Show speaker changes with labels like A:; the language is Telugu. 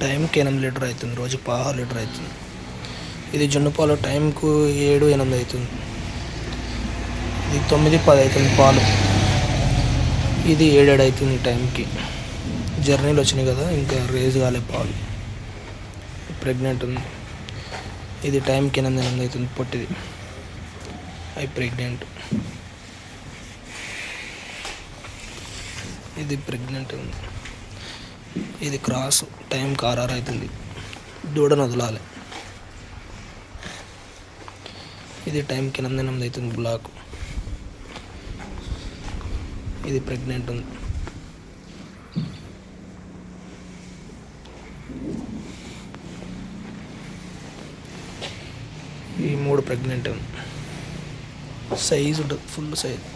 A: టైంకి 8 లీటర్ అవుతుంది, రోజుకి 16 లీటర్ అవుతుంది. ఇది జున్ను పాలు టైంకు 7-8 అవుతుంది. ఇది 9-10 అవుతుంది పాలు. ఇది 7-7 అవుతుంది టైంకి. జర్నీలు వచ్చినాయి కదా, ఇంకా రేజ్ కాలే పాలు. ప్రెగ్నెంట్ ఉంది. ఇది టైంకి 8-8 అవుతుంది పొట్టిది. అవి ప్రెగ్నెంట్. ఇది ప్రెగ్నెంట్ ఉంది. ఇది క్రాస్ టైంకి 6-6 అవుతుంది. దూడను వదలాలి. ఇది టైంకి 8-8 అవుతుంది బ్లాక్. ఇది ప్రెగ్నెంట్ ఉంది. ఈ 3 ప్రెగ్నెంట్ ఉంది. సైజు ఉంటుంది, ఫుల్ సైజ్.